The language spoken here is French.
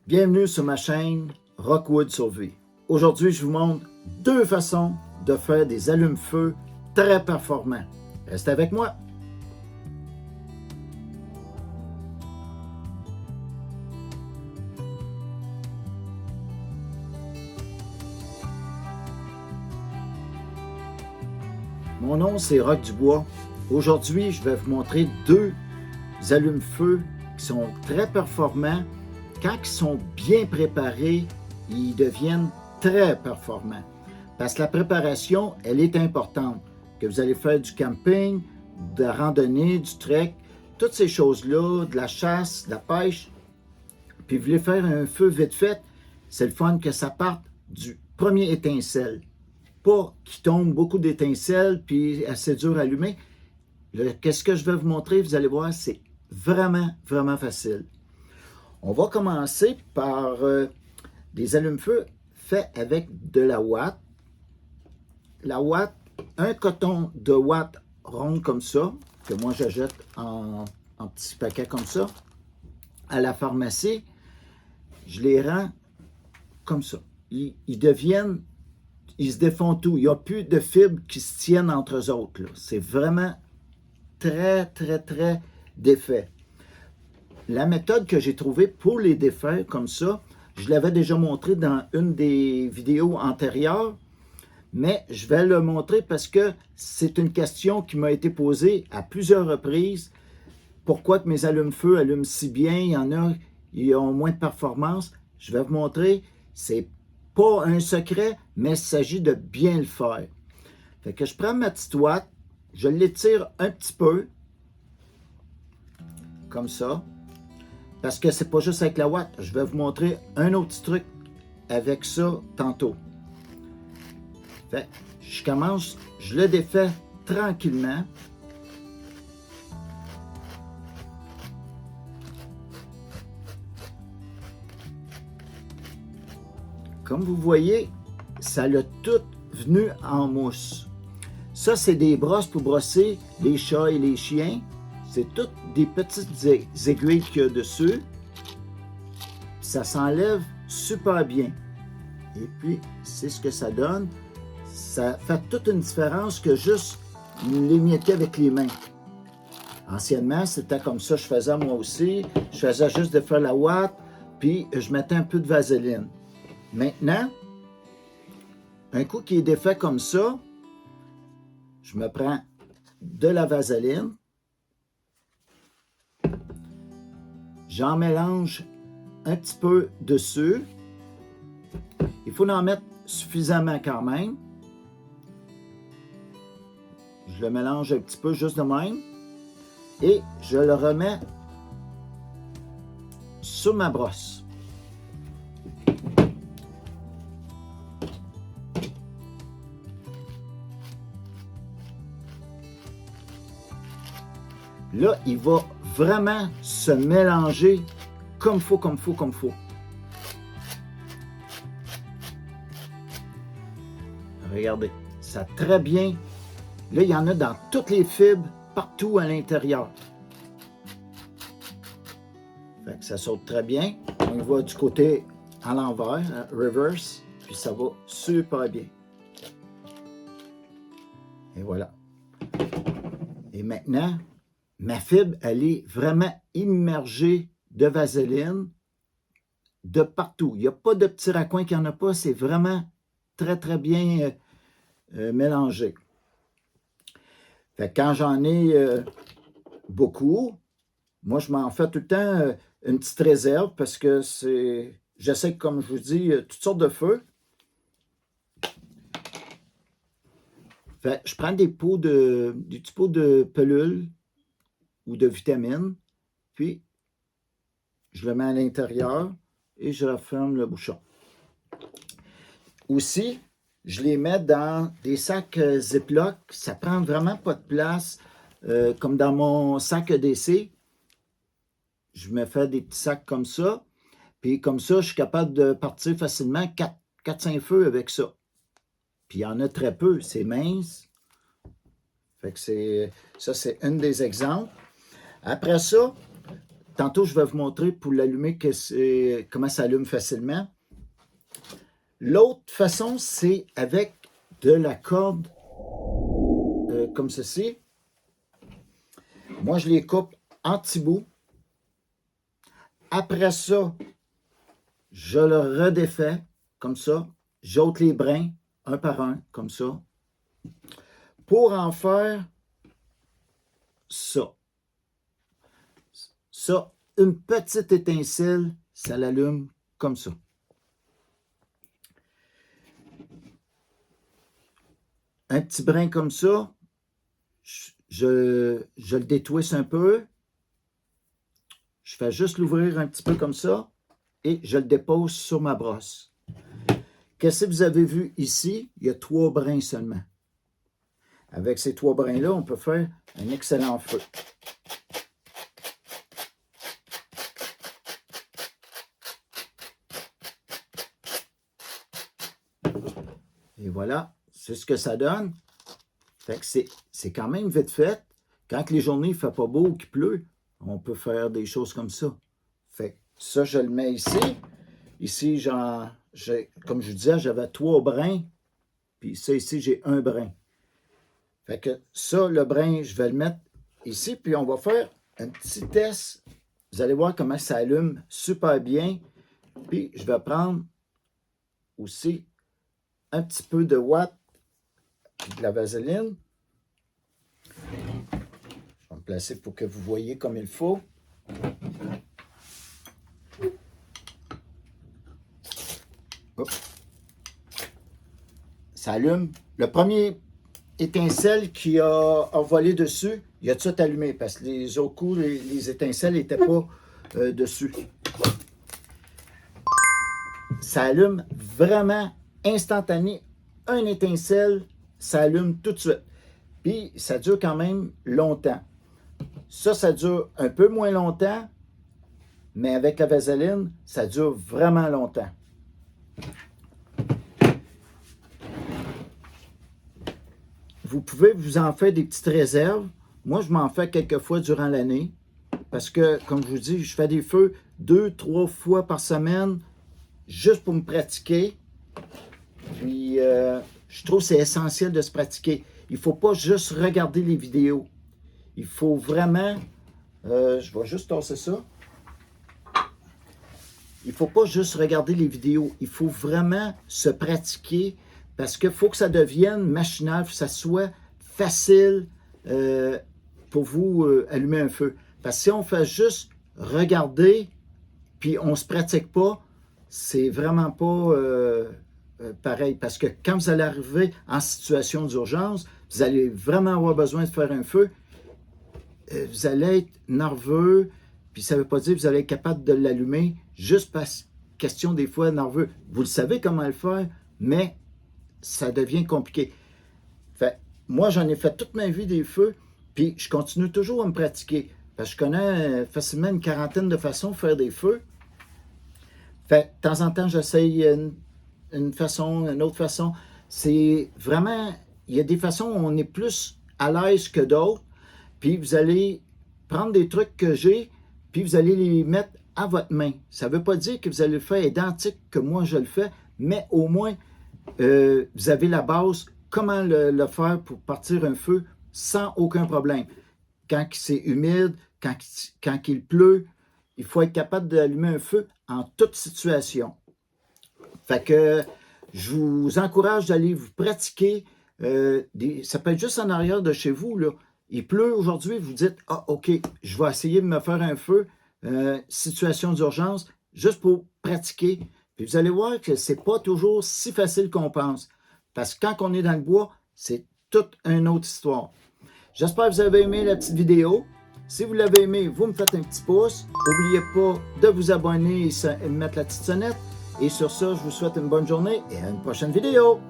Bienvenue sur ma chaîne Rockwood Survie. Aujourd'hui, je vous montre deux façons de faire des allumes-feu très performants. Restez avec moi. Mon nom, c'est Rock Dubois. Aujourd'hui, je vais vous montrer deux allumes-feu qui sont très performants. Quand ils sont bien préparés, ils deviennent très performants. Parce que la préparation, elle est importante. Que vous allez faire du camping, de la randonnée, du trek, toutes ces choses-là, de la chasse, de la pêche, puis vous voulez faire un feu vite fait, c'est le fun que ça parte du premier étincelle. Pas qu'il tombe beaucoup d'étincelles, puis assez dur à allumer. Qu'est-ce que je vais vous montrer? Vous allez voir, c'est vraiment, vraiment facile. On va commencer par des allumes-feu faits avec de la ouate. La ouate, un coton de ouate rond comme ça, que moi j'achète en petits paquets comme ça, à la pharmacie. Je les rends comme ça. Ils se défont tout. Il n'y a plus de fibres qui se tiennent entre eux autres. C'est vraiment très, très, très défait. La méthode que j'ai trouvée pour les défaire comme ça, je l'avais déjà montré dans une des vidéos antérieures, mais je vais le montrer parce que c'est une question qui m'a été posée à plusieurs reprises. Pourquoi que mes allumes-feu allument si bien? Il y en a qui ont moins de performance. Je vais vous montrer, c'est pas un secret, mais il s'agit de bien le faire. Fait que je prends ma petite ouate, je l'étire un petit peu, comme ça. Parce que c'est pas juste avec la ouate. Je vais vous montrer un autre petit truc avec ça tantôt. Fait, je commence, je le défais tranquillement. Comme vous voyez, ça l'a tout venu en mousse. Ça, c'est des brosses pour brosser les chats et les chiens. C'est toutes des petites aiguilles qu'il y a dessus. Ça s'enlève super bien. Et puis, c'est ce que ça donne. Ça fait toute une différence que juste l'émietter avec les mains. Anciennement, c'était comme ça que je faisais moi aussi. Je faisais juste de faire la ouate, puis je mettais un peu de vaseline. Maintenant, un coup qui est défait comme ça, je me prends de la vaseline. J'en mélange un petit peu dessus. Il faut en mettre suffisamment quand même. Je le mélange un petit peu juste de même. Et je le remets sur ma brosse. Là, il va vraiment se mélanger comme faut, comme faut, comme faut. Regardez, ça a très bien. Là, il y en a dans toutes les fibres, partout à l'intérieur. Fait que ça saute très bien. On va du côté à l'envers, reverse, puis ça va super bien. Et voilà. Et maintenant, ma fibre, elle est vraiment immergée de vaseline de partout. Il n'y a pas de petits raccoins qu'il n'y en a pas. C'est vraiment très, très bien mélangé. Fait que quand j'en ai beaucoup, moi, je m'en fais tout le temps une petite réserve parce que j'essaie, comme je vous dis, toutes sortes de feux. Fait, je prends des petits pots de pelules ou de vitamines, puis je le mets à l'intérieur et je referme le bouchon. Aussi, je les mets dans des sacs Ziploc. Ça prend vraiment pas de place, comme dans mon sac EDC. Je me fais des petits sacs comme ça. Puis comme ça, je suis capable de partir facilement 4-5 feux avec ça. Puis il y en a très peu, c'est mince. Fait que ça, c'est un des exemples. Après ça, tantôt, je vais vous montrer pour l'allumer comment ça allume facilement. L'autre façon, c'est avec de la corde comme ceci. Moi, je les coupe en petits bouts. Après ça, je le redéfais comme ça. J'ôte les brins un par un, comme ça, pour en faire ça. Ça, une petite étincelle, ça l'allume comme ça. Un petit brin comme ça, je le détwiste un peu. Je fais juste l'ouvrir un petit peu comme ça et je le dépose sur ma brosse. Qu'est-ce que vous avez vu ici? Il y a 3 brins seulement. Avec ces 3 brins-là, on peut faire un excellent feu. Et voilà, c'est ce que ça donne. Fait que c'est quand même vite fait. Quand les journées ne font pas beau ou qu'il pleut, on peut faire des choses comme ça. Fait que ça, je le mets ici. Ici, comme je vous disais, j'avais 3 brins. Puis ça, ici, j'ai 1 brin. Fait que ça, le brin, je vais le mettre ici. Puis on va faire un petit test. Vous allez voir comment ça allume super bien. Puis je vais prendre aussi un petit peu de ouate et de la vaseline. Je vais me placer pour que vous voyez comme il faut. Hop. Ça allume. Le premier étincelle qui a volé dessus, il a tout allumé parce que les autres coups, les étincelles n'étaient pas dessus. Ça allume vraiment instantané. Un étincelle, ça allume tout de suite. Puis, ça dure quand même longtemps. Ça dure un peu moins longtemps, mais avec la vaseline, ça dure vraiment longtemps. Vous pouvez vous en faire des petites réserves. Moi, je m'en fais quelques fois durant l'année parce que, comme je vous dis, je fais des feux 2-3 fois par semaine juste pour me pratiquer. Puis, je trouve que c'est essentiel de se pratiquer. Il ne faut pas juste regarder les vidéos. Il faut vraiment... je vais juste tasser ça. Il ne faut pas juste regarder les vidéos. Il faut vraiment se pratiquer parce qu'il faut que ça devienne machinal, que ça soit facile pour vous allumer un feu. Parce que si on fait juste regarder puis on ne se pratique pas, c'est vraiment pas pareil. Parce que quand vous allez arriver en situation d'urgence, vous allez vraiment avoir besoin de faire un feu. Vous allez être nerveux, puis ça ne veut pas dire que vous allez être capable de l'allumer, juste parce question des fois nerveux. Vous le savez comment le faire, mais ça devient compliqué. Fait, moi, j'en ai fait toute ma vie des feux, puis je continue toujours à me pratiquer. Parce que je connais facilement une quarantaine de façons de faire des feux. Fait, de temps en temps, j'essaye une façon, une autre façon. C'est vraiment, il y a des façons où on est plus à l'aise que d'autres. Puis vous allez prendre des trucs que j'ai, puis vous allez les mettre à votre main. Ça ne veut pas dire que vous allez le faire identique que moi je le fais, mais au moins, vous avez la base, comment le faire pour partir un feu sans aucun problème. Quand c'est humide, quand il pleut, il faut être capable d'allumer un feu en toute situation. Fait que je vous encourage d'aller vous pratiquer. Ça peut être juste en arrière de chez vous, là. Il pleut aujourd'hui, vous dites « Ah, OK, je vais essayer de me faire un feu, situation d'urgence, juste pour pratiquer. » Puis vous allez voir que ce n'est pas toujours si facile qu'on pense. Parce que quand on est dans le bois, c'est toute une autre histoire. J'espère que vous avez aimé la petite vidéo. Si vous l'avez aimé, vous me faites un petit pouce. N'oubliez pas de vous abonner et de mettre la petite sonnette. Et sur ça, je vous souhaite une bonne journée et à une prochaine vidéo.